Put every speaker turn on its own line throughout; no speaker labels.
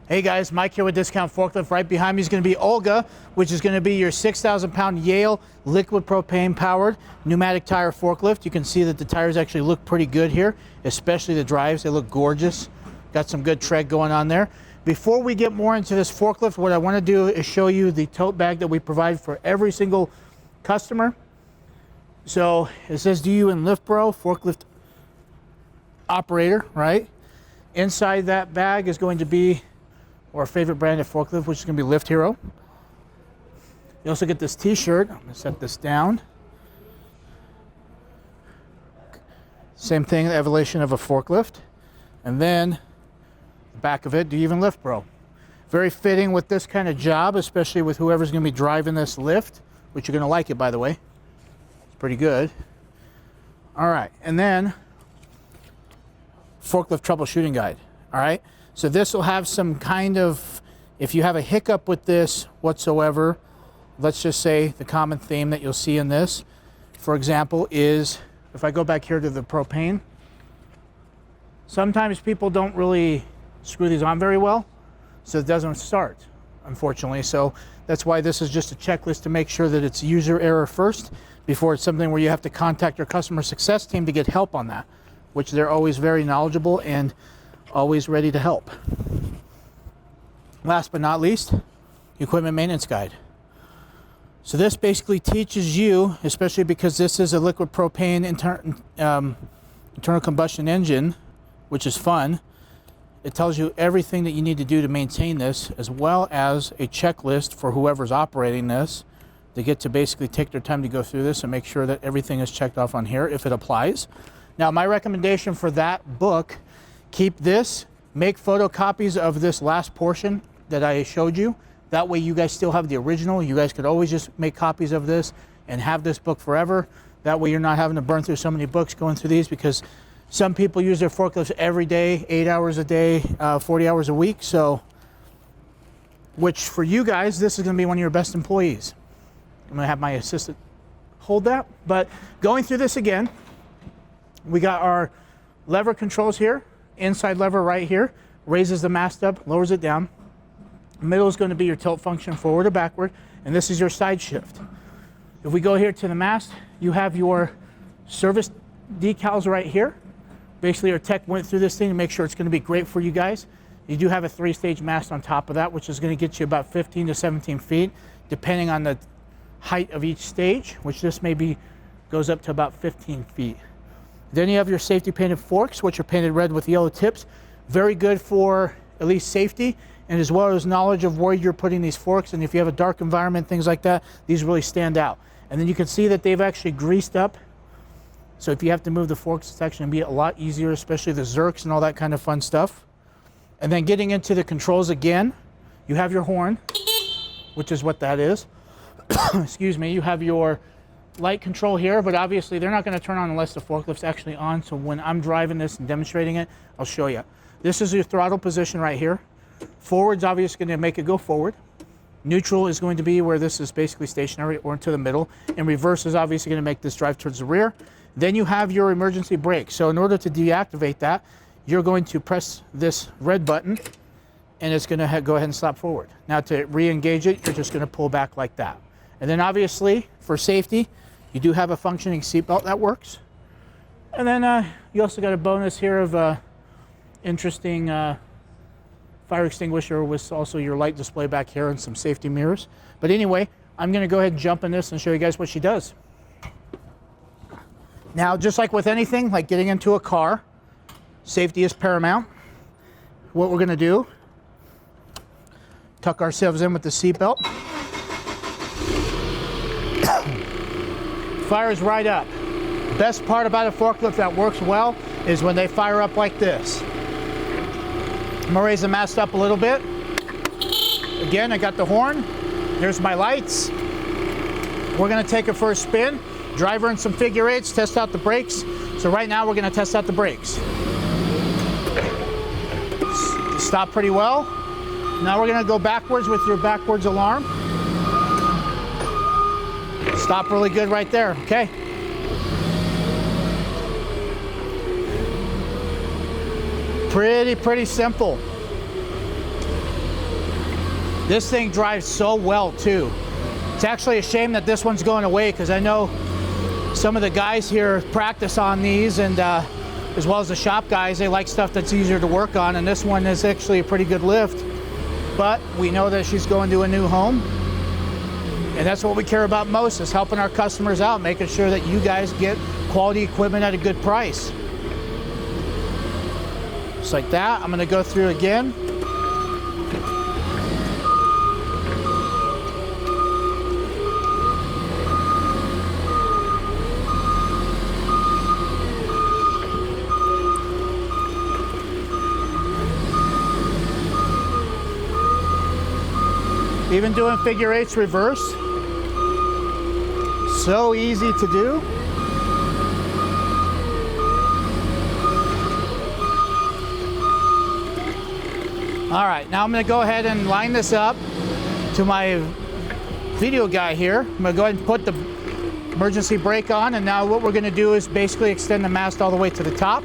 Hey guys, Mike here with Discount Forklift. Right behind me is going to be Olga, which is going to be your 6,000 pound Yale liquid propane powered pneumatic tire forklift. You can see that the tires actually look pretty good here, especially the drives. They look gorgeous. Got some good tread going on there. Before we get more into this forklift, what I want to do is show you the tote bag that we provide for every single customer. So it says, "Do you in lift, bro?" Forklift operator, right? Inside that bag is going to be our favorite brand of forklift, which is going to be Lift Hero. You also get this t-shirt. I'm going to set this down. Same thing, the evolution of a forklift. And then the back of it, "Do you even lift, bro?" Very fitting with this kind of job, especially with whoever's going to be driving this lift, which you're going to like it, by the way. It's pretty good. All right, and then forklift troubleshooting guide. All right. So this will have some kind of, if you have a hiccup with this whatsoever, let's just say the common theme that you'll see in this, for example, is if I go back here to the propane, sometimes people don't really screw these on very well, so it doesn't start, unfortunately. So that's why this is just a checklist to make sure that it's user error first before it's something where you have to contact your customer success team to get help on that, which they're always very knowledgeable and always ready to help. Last but not least, equipment maintenance guide. So this basically teaches you, especially because this is a liquid propane internal combustion engine, which is fun. It tells you everything that you need to do to maintain this, as well as a checklist for whoever's operating this. They get to basically take their time to go through this and make sure that everything is checked off on here if it applies. Now, my recommendation for that book, keep this, make photocopies of this last portion that I showed you. That way you guys still have the original. You guys could always just make copies of this and have this book forever. That way you're not having to burn through so many books going through these, because some people use their forklifts every day, 8 hours a day, 40 hours a week. So, which for you guys, this is gonna be one of your best employees. I'm gonna have my assistant hold that. But going through this again, we got our lever controls here. Inside lever right here raises the mast up, lowers it down. Middle is going to be your tilt function, forward or backward, and this is your side shift. If we go here to the mast, you have your service decals right here. Basically, our tech went through this thing to make sure it's going to be great for you guys. You do have a 3-stage mast on top of that, which is going to get you about 15 to 17 feet, depending on the height of each stage, which this maybe goes up to about 15 feet. Then you have your safety painted forks, which are painted red with yellow tips. Very good for at least safety, and as well as knowledge of where you're putting these forks. And if you have a dark environment, things like that, these really stand out. And then you can see that they've actually greased up. So if you have to move the forks, it's actually gonna be a lot easier, especially the zerks and all that kind of fun stuff. And then getting into the controls again, you have your horn, which is what that is. Excuse me, you have your light control here, but obviously they're not going to turn on unless the forklift's actually on. So when I'm driving this and demonstrating it, I'll show you. This is your throttle position right here. Forward's obviously going to make it go forward. Neutral is going to be where this is basically stationary or into the middle. And reverse is obviously going to make this drive towards the rear. Then you have your emergency brake. So in order to deactivate that, you're going to press this red button and it's going to go ahead and slap forward. Now to re-engage it, you're just going to pull back like that. And then obviously for safety, you do have a functioning seatbelt that works. And then you also got a bonus here of interesting fire extinguisher with also your light display back here and some safety mirrors. But anyway, I'm going to go ahead and jump in this and show you guys what she does. Now, just like with anything, like getting into a car, safety is paramount. What we're going to do, tuck ourselves in with the seatbelt. Fires right up. Best part about a forklift that works well is when they fire up like this. I'm gonna raise the mast up a little bit. Again, I got the horn. There's my lights. We're gonna take it for a spin. Driver in some figure eights, test out the brakes. So right now we're gonna test out the brakes. Stop pretty well. Now we're gonna go backwards with your backwards alarm. Stop really good right there, okay? Pretty simple. This thing drives so well too. It's actually a shame that this one's going away, because I know some of the guys here practice on these, and as well as the shop guys, they like stuff that's easier to work on, and this one is actually a pretty good lift. But we know that she's going to a new home, and that's what we care about most, is helping our customers out, making sure that you guys get quality equipment at a good price. Just like that. I'm going to go through again. Even doing figure 8s reverse, so easy to do. All right, now I'm gonna go ahead and line this up to my video guy here. I'm gonna go ahead and put the emergency brake on, and now what we're gonna do is basically extend the mast all the way to the top.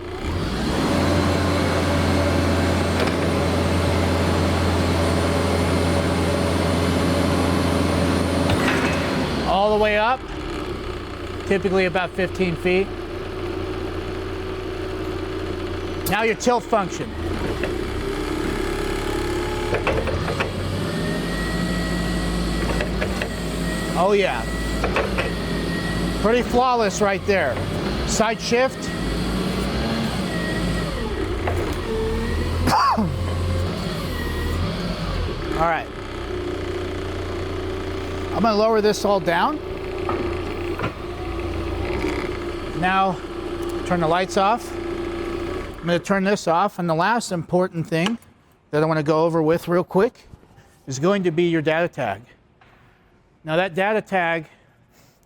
All the way up, typically about 15 feet. Now your tilt function. Oh yeah, pretty flawless right there. Side shift. All right. I'm going to lower this all down. Now, turn the lights off. I'm going to turn this off, and the last important thing that I want to go over with real quick is going to be your data tag. Now that data tag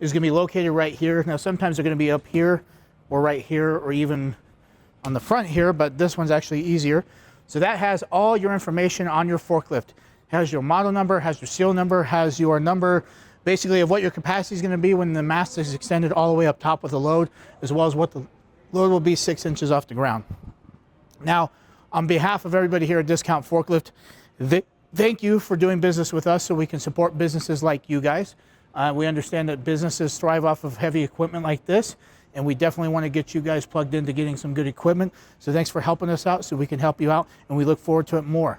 is going to be located right here. Now sometimes they're going to be up here or right here or even on the front here, but this one's actually easier. So that has all your information on your forklift. Has your model number, has your serial number, has your number, basically of what your capacity is going to be when the mast is extended all the way up top with the load, as well as what the load will be 6 inches off the ground. Now, on behalf of everybody here at Discount Forklift, thank you for doing business with us so we can support businesses like you guys. We understand that businesses thrive off of heavy equipment like this, and we definitely want to get you guys plugged into getting some good equipment. So thanks for helping us out so we can help you out, and we look forward to it more.